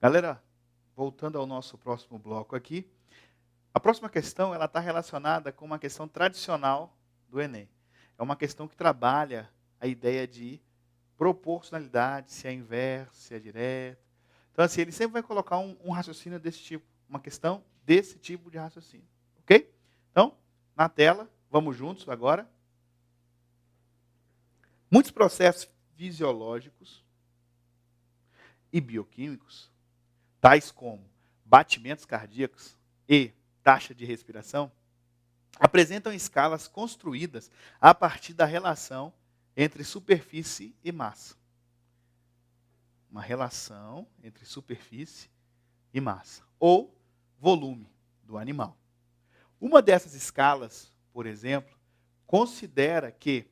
Galera, voltando ao nosso próximo bloco aqui, a próxima questão ela está relacionada com uma questão tradicional do Enem. É uma questão que trabalha a ideia de proporcionalidade, se é inverso, se é direto. Então, assim, ele sempre vai colocar um raciocínio desse tipo, uma questão desse tipo de raciocínio. Ok? Então, na tela, vamos juntos agora. Muitos processos fisiológicos e bioquímicos, tais como batimentos cardíacos e taxa de respiração, apresentam escalas construídas a partir da relação entre superfície e massa. Uma relação entre superfície e massa, ou volume do animal. Uma dessas escalas, por exemplo, considera que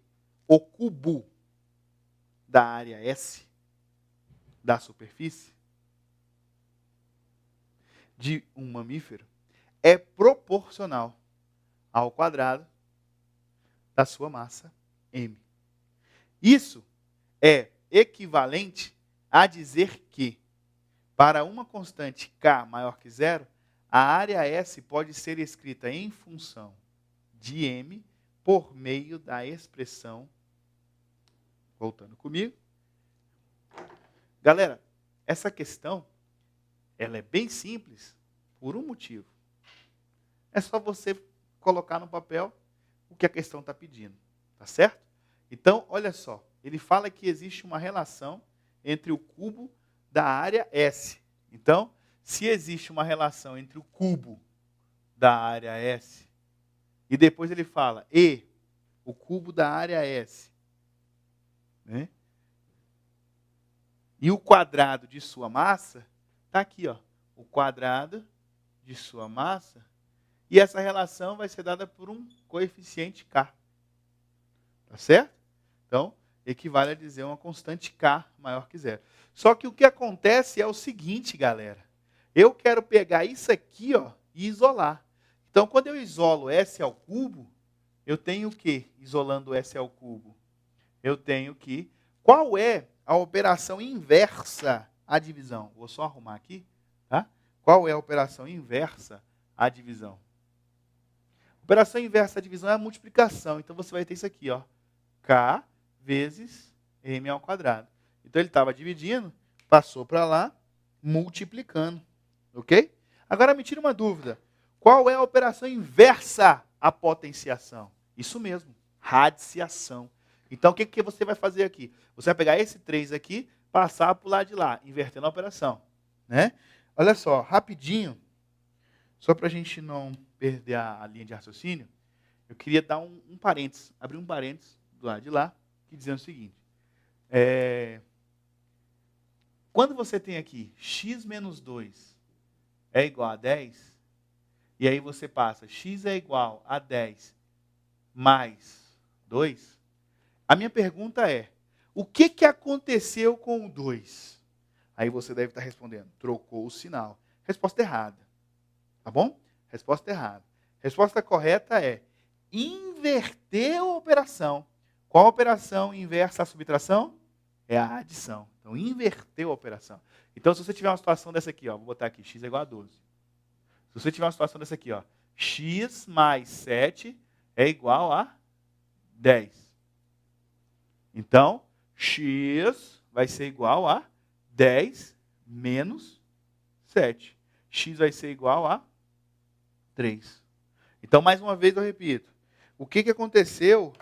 o cubo da área S da superfície de um mamífero é proporcional ao quadrado da sua massa M. Isso é equivalente a dizer que, para uma constante K maior que zero, a área S pode ser escrita em função de M por meio da expressão, voltando comigo. Galera, essa questão, ela é bem simples por um motivo. É só você colocar no papel o que a questão está pedindo, tá certo? Então, olha só, ele fala que existe uma relação entre o cubo da área S. Então, se existe uma relação entre o cubo da área S, e depois ele fala, e o cubo da área S, né? E o quadrado de sua massa, está aqui, ó, o quadrado de sua massa, e essa relação vai ser dada por um coeficiente K. Tá certo? Então, equivale a dizer uma constante K maior que zero. Só que o que acontece é o seguinte, galera. Eu quero pegar isso aqui, ó, e isolar. Então, quando eu isolo S ao cubo, eu tenho o quê? Isolando S ao cubo. Eu tenho que... Qual é a operação inversa à divisão? Vou só arrumar aqui, tá? Qual é a operação inversa à divisão? Operação inversa à divisão é a multiplicação. Então, você vai ter isso aqui, ó. K vezes M ao quadrado. Então, ele estava dividindo, passou para lá, multiplicando. Ok? Agora, me tira uma dúvida. Qual é a operação inversa à potenciação? Isso mesmo, radiciação. Então, o que você vai fazer aqui? Você vai pegar esse 3 aqui, passar para o lado de lá, invertendo a operação. Né? Olha só, rapidinho, só para a gente não perder a linha de raciocínio, eu queria dar um parênteses, abrir um parênteses do lado de lá, que dizendo o seguinte. Quando você tem aqui x menos 2 é igual a 10, e aí você passa x é igual a 10 mais 2, a minha pergunta é, o que aconteceu com o 2? Aí você deve estar respondendo, trocou o sinal. Resposta errada. Tá bom? Resposta errada. Resposta correta é, inverteu a operação. Qual a operação inversa à subtração? É a adição. Então, inverteu a operação. Então, se você tiver uma situação dessa aqui, ó, vou botar aqui, x é igual a 12. Se você tiver uma situação dessa aqui, ó, x mais 7 é igual a 10. Então, x vai ser igual a 10 menos 7. X vai ser igual a 3. Então, mais uma vez eu repito. O que aconteceu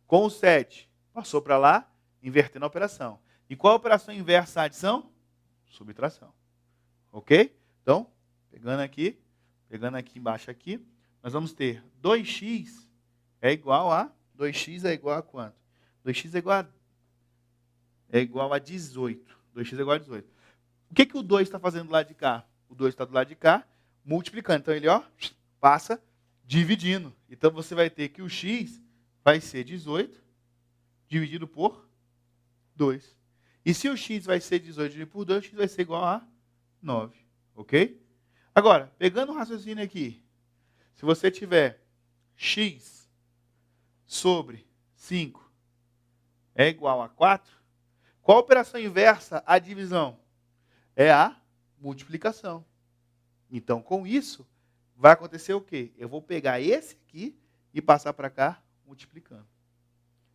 com o 7? Passou para lá, invertendo a operação. E qual a operação inversa à adição? Subtração. Ok? Então, pegando aqui embaixo aqui, nós vamos ter 2x é igual a... 2x é igual a quanto? 2x é igual a 18. 2x é igual a 18. O que o 2 está fazendo do lado de cá? O 2 está do lado de cá, multiplicando. Então, ele ó, passa dividindo. Então, você vai ter que o x vai ser 18 dividido por 2. E se o x vai ser 18 dividido por 2, o x vai ser igual a 9. Ok? Agora, pegando o raciocínio aqui, se você tiver x sobre 5 é igual a 4, qual a operação inversa à divisão? É a multiplicação. Então, com isso, vai acontecer o quê? Eu vou pegar esse aqui e passar para cá, multiplicando.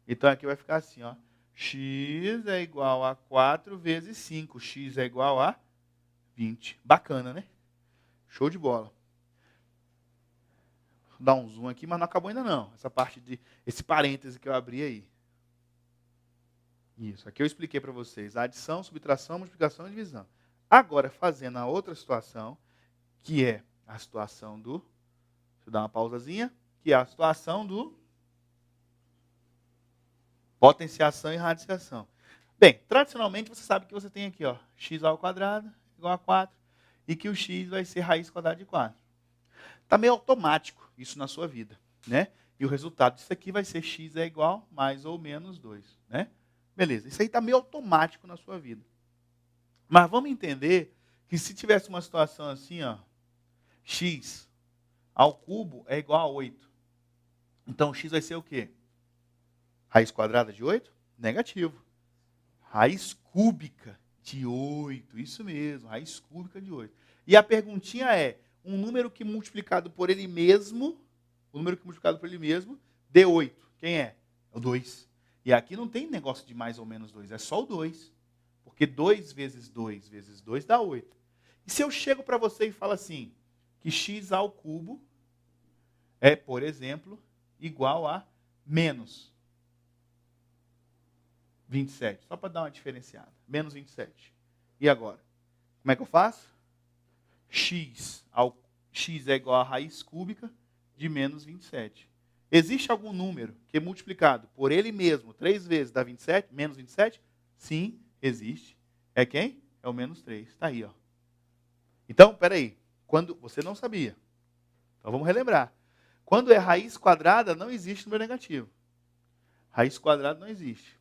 Então, aqui vai ficar assim, ó. X é igual a 4 vezes 5. X é igual a 20. Bacana, né? Show de bola. Vou dar um zoom aqui, mas não acabou ainda não. Essa parte esse parêntese que eu abri aí. Isso, aqui eu expliquei para vocês. Adição, subtração, multiplicação e divisão. Agora, fazendo a outra situação, que é a situação do... Deixa eu dar uma pausazinha. Que é a situação do... potenciação e radiciação. Bem, tradicionalmente você sabe que você tem aqui, ó, x ao quadrado igual a 4 e que o x vai ser raiz quadrada de 4. Está meio automático isso na sua vida, né? E o resultado disso aqui vai ser x é igual mais ou menos 2, né? Beleza, isso aí está meio automático na sua vida. Mas vamos entender que se tivesse uma situação assim, ó, x ao cubo é igual a 8. Então x vai ser o quê? Raiz quadrada de 8? Negativo. Raiz cúbica de 8. Isso mesmo, raiz cúbica de 8. E a perguntinha é, um número que multiplicado por ele mesmo, dê 8. Quem é? É o 2. E aqui não tem negócio de mais ou menos 2, é só o 2. Porque 2 vezes 2 vezes 2 dá 8. E se eu chego para você e falo assim, que x ao cubo é, por exemplo, igual a menos 27. Só para dar uma diferenciada. Menos 27. E agora? Como é que eu faço? X é igual a raiz cúbica de menos 27. Existe algum número que é multiplicado por ele mesmo 3 vezes dá 27? Menos 27? Sim, existe. É quem? É o menos 3. Está aí, ó. Então, peraí. Quando você não sabia. Então vamos relembrar. Quando é raiz quadrada, não existe número negativo. Raiz quadrada não existe.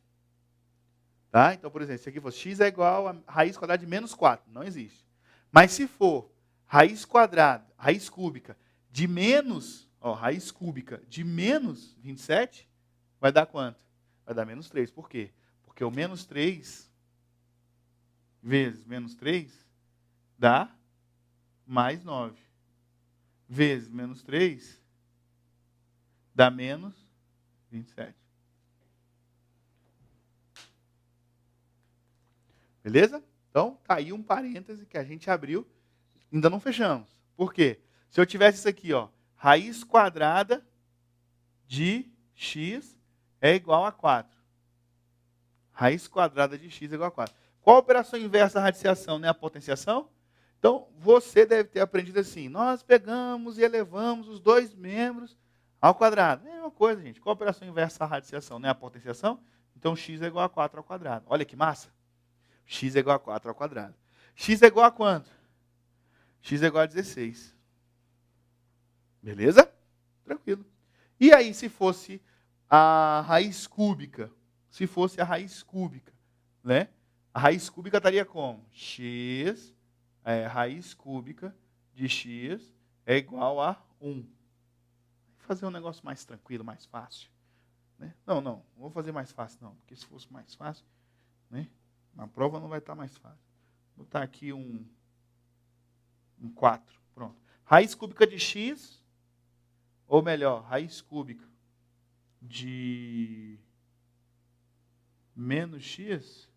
Tá? Então, por exemplo, se aqui fosse x é igual a raiz quadrada de menos 4. Não existe. Mas se for raiz quadrada, raiz cúbica de menos, ó, raiz cúbica de menos 27, vai dar quanto? Vai dar menos 3. Por quê? Porque o menos 3 vezes menos 3 dá mais 9. Vezes menos 3 dá menos 27. Beleza? Então, tá aí um parêntese que a gente abriu, ainda não fechamos. Por quê? Se eu tivesse isso aqui, ó, raiz quadrada de x é igual a 4. Raiz quadrada de x é igual a 4. Qual a operação inversa da radiciação? Não é a potenciação? Então, você deve ter aprendido assim, nós pegamos e elevamos os dois membros ao quadrado. É a mesma coisa, gente. Qual a operação inversa da radiciação? Não é a potenciação? Então, x é igual a 4 ao quadrado. Olha que massa. X é igual a 4 ao quadrado. X é igual a quanto? X é igual a 16. Beleza? Tranquilo. E aí, se fosse a raiz cúbica? Se fosse a raiz cúbica, né? A raiz cúbica estaria como? Raiz cúbica de x é igual a 1. Vou fazer um negócio mais tranquilo, mais fácil. Né? Não vou fazer mais fácil não, porque se fosse mais fácil, né? Na prova não vai estar mais fácil. Vou botar aqui um 4. Pronto. Raiz cúbica de x, ou melhor, raiz cúbica de menos x,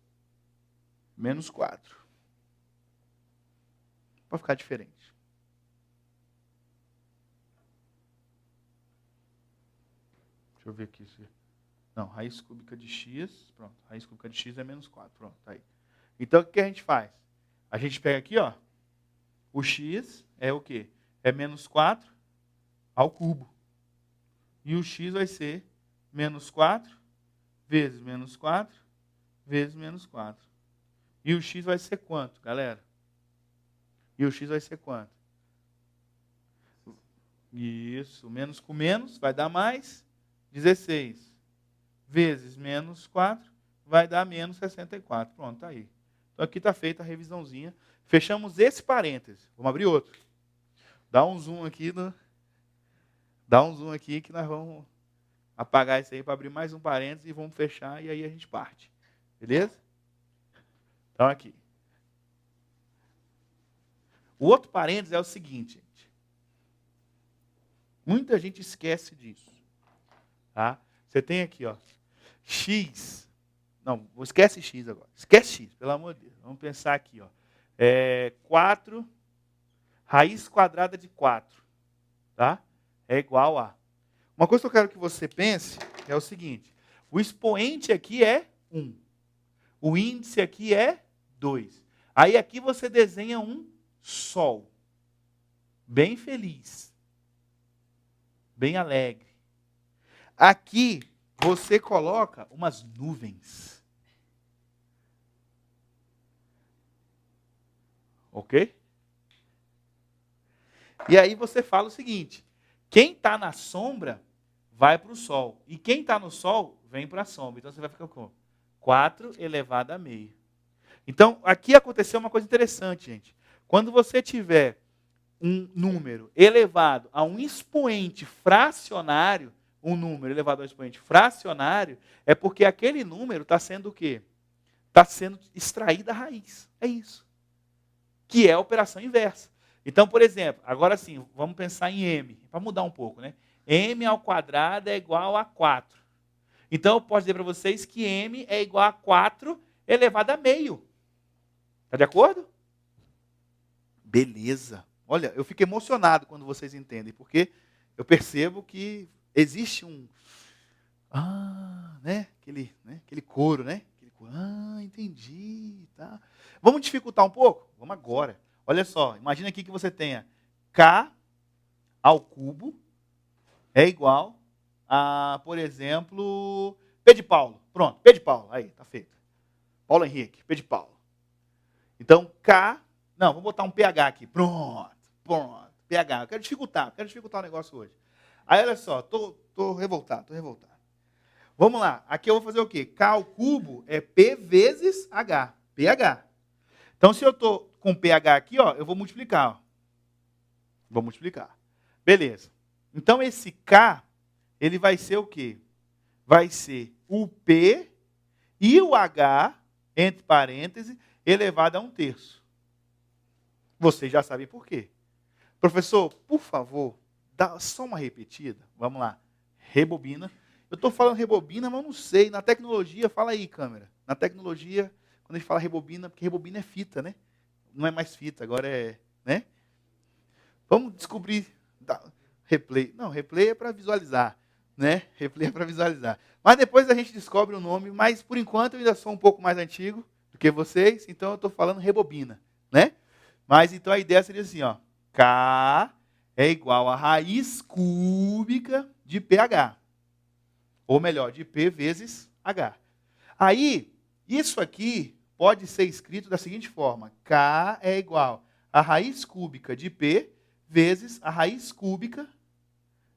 menos 4. Para ficar diferente. Deixa eu ver aqui. Não, raiz cúbica de x, pronto. Raiz cúbica de x é menos 4, pronto, tá aí. Então, o que a gente faz? A gente pega aqui, ó, o x é o quê? É menos 4 ao cubo. E o x vai ser menos 4 vezes menos 4 vezes menos 4. E o x vai ser quanto, galera? E o x vai ser quanto? Isso, menos com menos vai dar mais 16. Vezes menos 4 vai dar menos 64. Pronto, está aí. Então aqui está feita a revisãozinha. Fechamos esse parêntese. Vamos abrir outro. Dá um zoom aqui que nós vamos apagar isso aí para abrir mais um parêntese e vamos fechar e aí a gente parte. Beleza? Então aqui. O outro parênteses é o seguinte, gente. Muita gente esquece disso. Tá? Você tem aqui, ó, x. Não, esquece x agora. Esquece x, pelo amor de Deus. Vamos pensar aqui, ó. 4, raiz quadrada de 4. Tá? É igual a... Uma coisa que eu quero que você pense é o seguinte. O expoente aqui é 1. O índice aqui é 2. Aí aqui você desenha um sol. Bem feliz. Bem alegre. Aqui você coloca umas nuvens. Ok? E aí você fala o seguinte. Quem está na sombra vai para o sol. E quem está no sol vem para a sombra. Então você vai ficar com 4 elevado a meio. Então, aqui aconteceu uma coisa interessante, gente. Quando você tiver um número elevado a um expoente fracionário, um número elevado a um expoente fracionário, é porque aquele número está sendo o quê? Está sendo extraído da raiz. É isso. Que é a operação inversa. Então, por exemplo, agora sim, vamos pensar em m, para mudar um pouco, né? M ao quadrado é igual a 4. Então, eu posso dizer para vocês que m é igual a 4 elevado a meio. Está de acordo? Beleza. Olha, eu fico emocionado quando vocês entendem, porque eu percebo que existe um... Aquele coro, né? Entendi. Tá. Vamos dificultar um pouco? Vamos agora. Olha só, imagina aqui que você tenha k ao cubo é igual a, por exemplo, P de Paulo. Pronto, P de Paulo. Aí, tá feito. Paulo Henrique, P de Paulo. Então, K... Não, vou botar um PH aqui. Pronto. PH. Eu quero dificultar o negócio hoje. Aí, olha só, tô revoltado. Vamos lá. Aqui eu vou fazer o quê? K ao cubo é P vezes H. PH. Então, se eu estou com PH aqui, ó, eu vou multiplicar. Ó. Vou multiplicar. Beleza. Então, esse K, ele vai ser o quê? Vai ser o P e o H, entre parênteses, elevado a 1/3. Vocês já sabem por quê. Professor, por favor, dá só uma repetida. Vamos lá. Rebobina. Eu estou falando rebobina, mas eu não sei. Na tecnologia, fala aí, câmera. Na tecnologia, quando a gente fala rebobina, porque rebobina é fita, né? Não é mais fita, agora é... né? Vamos descobrir... Replay. Não, replay é para visualizar. Né? Replay é para visualizar. Mas depois a gente descobre o nome, mas por enquanto eu ainda sou um pouco mais antigo do que vocês, então eu estou falando rebobina. Né? Mas então a ideia seria assim, ó. K é igual a raiz cúbica de pH. Ou melhor, de P vezes H. Aí, isso aqui pode ser escrito da seguinte forma. K é igual a raiz cúbica de P vezes a raiz cúbica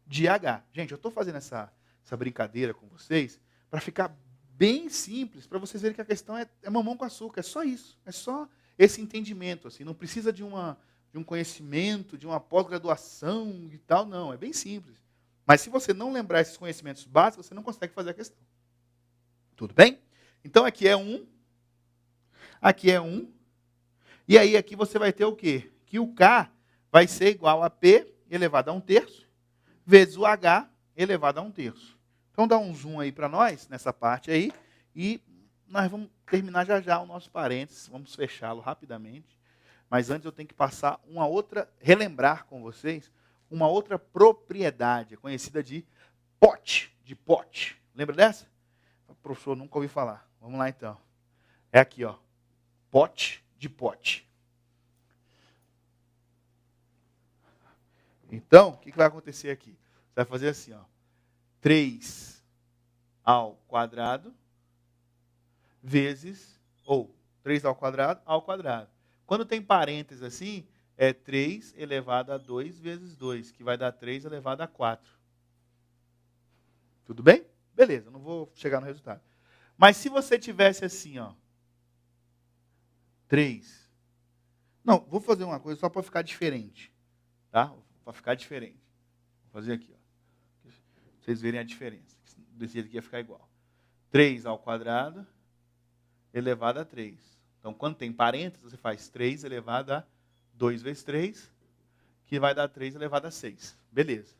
de H. Gente, eu estou fazendo essa brincadeira com vocês para ficar bem simples, para vocês verem que a questão é mamão com açúcar. É só isso. É só esse entendimento. Assim, não precisa de um conhecimento, de uma pós-graduação e tal, não. É bem simples. Mas se você não lembrar esses conhecimentos básicos, você não consegue fazer a questão. Tudo bem? Então aqui é 1. Aqui é 1. E aí aqui você vai ter o quê? Que o K vai ser igual a P elevado a 1/3 vezes o H elevado a 1/3. Então dá um zoom aí para nós, nessa parte aí. E nós vamos terminar já o nosso parênteses. Vamos fechá-lo rapidamente. Mas antes eu tenho que passar relembrar com vocês, uma outra propriedade, conhecida de pote. Lembra dessa? O professor nunca ouviu falar. Vamos lá então. É aqui, ó. Pote de pote. Então, o que vai acontecer aqui? Você vai fazer assim, ó. 3 ao quadrado vezes, ou 3 ao quadrado. Quando tem parênteses assim, é 3 elevado a 2 vezes 2, que vai dar 3 elevado a 4. Tudo bem? Beleza, não vou chegar no resultado. Mas se você tivesse assim, ó, 3. Não, vou fazer uma coisa só para ficar diferente. Tá? Para ficar diferente. Vou fazer aqui, ó. Pra vocês verem a diferença. Desse jeito aqui ia ficar igual. 3 ao quadrado elevado a 3. Então, quando tem parênteses, você faz 3 elevado a 2 vezes 3, que vai dar 3 elevado a 6. Beleza.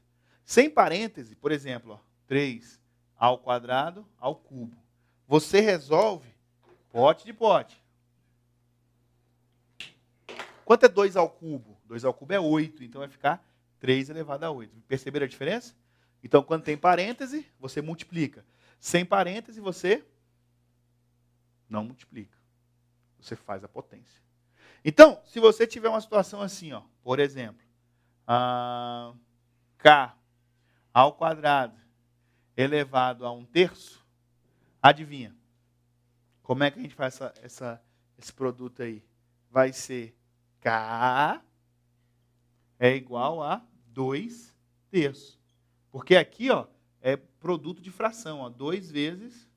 Sem parêntese, por exemplo, ó, 3 ao quadrado ao cubo. Você resolve pote de pote. Quanto é 2 ao cubo? 2 ao cubo é 8, então vai ficar 3 elevado a 8. Perceberam a diferença? Então, quando tem parêntese, você multiplica. Sem parêntese, você não multiplica. Você faz a potência. Então, se você tiver uma situação assim, ó, por exemplo, K ao quadrado elevado a 1/3, adivinha? Como é que a gente faz esse produto aí? Vai ser K é igual a 2/3. Porque aqui, ó, é produto de fração, ó, 2 vezes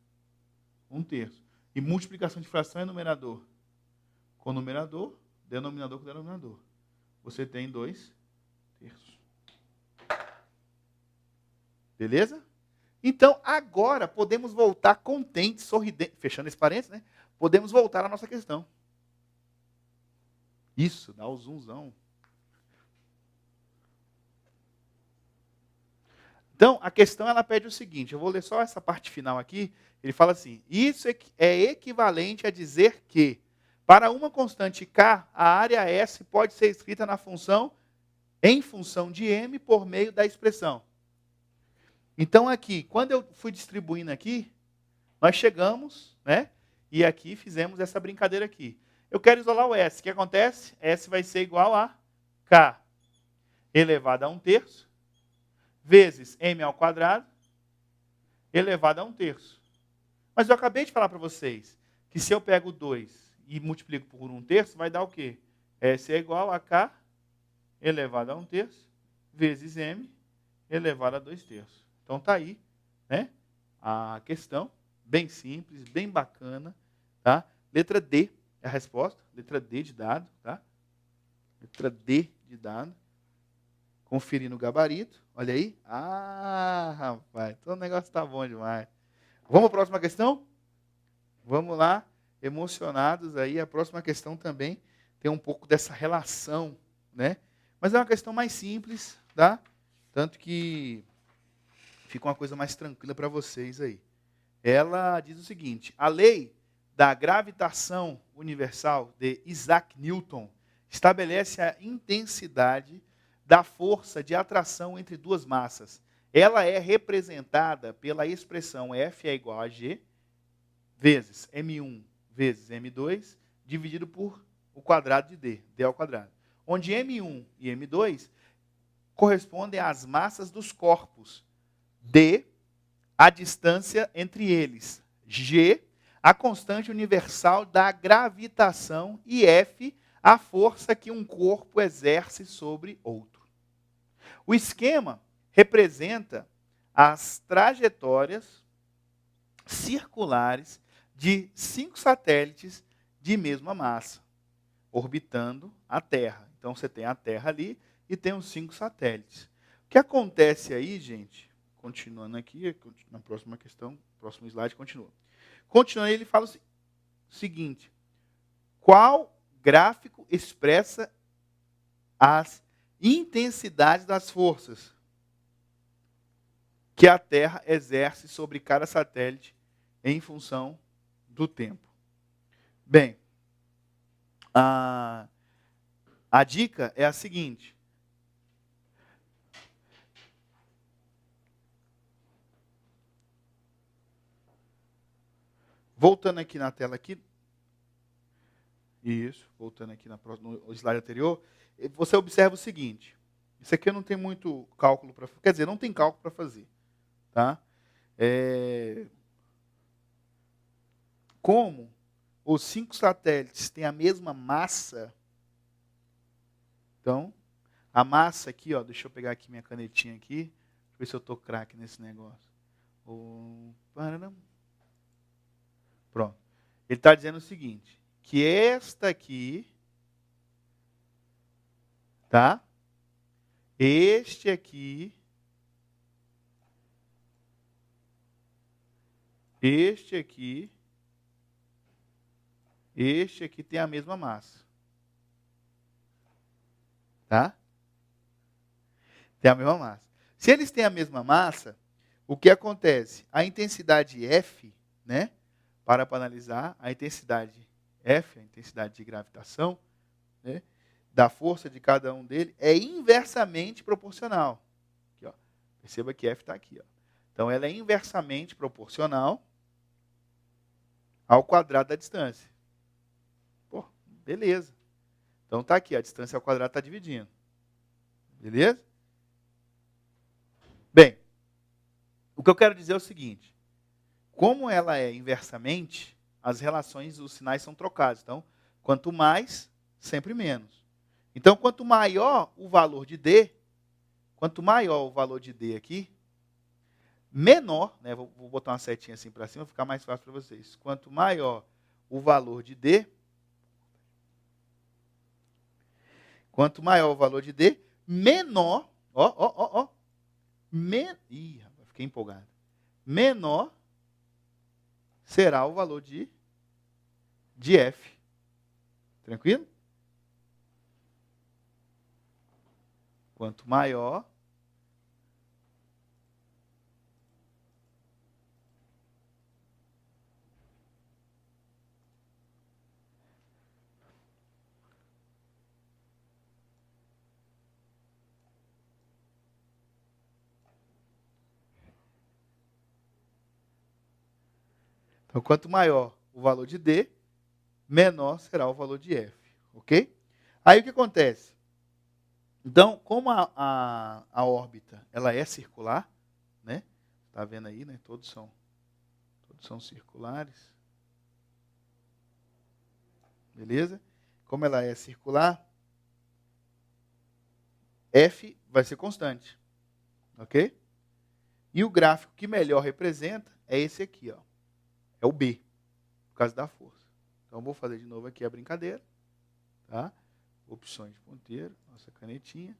1/3. E multiplicação de fração é numerador com numerador, denominador com denominador. Você tem 2/3. Beleza? Então, agora podemos voltar contentes, sorridentes, fechando esse parênteses, né? Podemos voltar à nossa questão. Isso, dá o zoomzão. Então, a questão ela pede o seguinte, eu vou ler só essa parte final aqui. Ele fala assim: isso é equivalente a dizer que, para uma constante k, a área S pode ser escrita em função de m por meio da expressão. Então, aqui, quando eu fui distribuindo aqui, nós chegamos, né? E aqui fizemos essa brincadeira aqui. Eu quero isolar o S. O que acontece? S vai ser igual a k elevado a 1/3 vezes m ao quadrado elevado a 1/3. Mas eu acabei de falar para vocês que se eu pego 2 e multiplico por 1/3, vai dar o quê? S é igual a k elevado a 1/3 vezes m elevado a 2/3. Então está aí, né? A questão, bem simples, bem bacana, tá? Letra D é a resposta, letra D de dado, tá? Letra D de dado. Conferindo o gabarito, olha aí. Ah, rapaz, então o negócio está bom demais. Vamos à próxima questão? Vamos lá, emocionados aí. A próxima questão também tem um pouco dessa relação, né? Mas é uma questão mais simples, tá? Tanto que fica uma coisa mais tranquila para vocês aí. Ela diz o seguinte: a lei da gravitação universal de Isaac Newton estabelece a intensidade da força de atração entre duas massas. Ela é representada pela expressão F é igual a G vezes M1 vezes M2 dividido por o quadrado de D, D ao quadrado. Onde M1 e M2 correspondem às massas dos corpos. D, a distância entre eles. G, a constante universal da gravitação. E F, a força que um corpo exerce sobre outro. O esquema representa as trajetórias circulares de 5 satélites de mesma massa, orbitando a Terra. Então, você tem a Terra ali e tem os 5 satélites. O que acontece aí, gente, continuando aqui, na próxima questão, próximo slide, continua. Continuando, ele fala o seguinte: qual gráfico expressa as intensidades das forças que a Terra exerce sobre cada satélite em função do tempo? Bem, a dica é a seguinte: voltando aqui na tela aqui, isso, voltando aqui no slide anterior, você observa o seguinte: isso aqui eu não tenho muito cálculo para fazer, quer dizer, não tem cálculo para fazer, tá? Como os 5 satélites têm a mesma massa, então, a massa aqui, ó, deixa eu pegar aqui minha canetinha aqui, deixa eu ver se eu estou craque nesse negócio. Pronto. Ele está dizendo o seguinte, que esta aqui, tá? Este aqui tem a mesma massa. Tá? Tem a mesma massa. Se eles têm a mesma massa, o que acontece? A intensidade F, né? Para analisar, a intensidade F, a intensidade de gravitação, né? Da força de cada um deles, é inversamente proporcional. Aqui, ó. Perceba que F está aqui. Ó. Então, ela é inversamente proporcional ao quadrado da distância. Pô, beleza. Então, está aqui, a distância ao quadrado está dividindo. Beleza? Bem, o que eu quero dizer é o seguinte. Como ela é inversamente, as relações, os sinais são trocados. Então, quanto mais, sempre menos. Então, quanto maior o valor de D, quanto maior o valor de D aqui, menor, né, vou botar uma setinha assim para cima, ficar mais fácil para vocês. Quanto maior o valor de D, menor, ih, rapaz, fiquei empolgado. Menor será o valor de F. Tranquilo? Quanto maior, então, quanto maior o valor de D, menor será o valor de F. Ok? Aí o que acontece? Então, como a órbita ela é circular, né? Está vendo aí, né? Todos são circulares. Beleza? Como ela é circular, F vai ser constante. Ok? E o gráfico que melhor representa é esse aqui, ó. É o B, por causa da força. Então, vou fazer de novo aqui a brincadeira. Tá? Opções de ponteiro, nossa canetinha.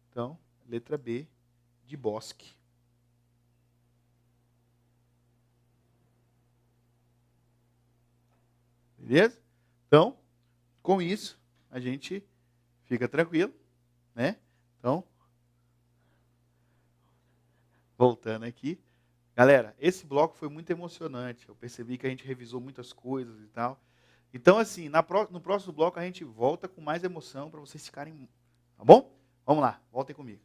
Então, letra B de Bosque. Beleza? Então, com isso, a gente fica tranquilo, né? Então, voltando aqui. Galera, esse bloco foi muito emocionante. Eu percebi que a gente revisou muitas coisas e tal. Então, assim, no próximo bloco a gente volta com mais emoção para vocês ficarem... Tá bom? Vamos lá, voltem comigo.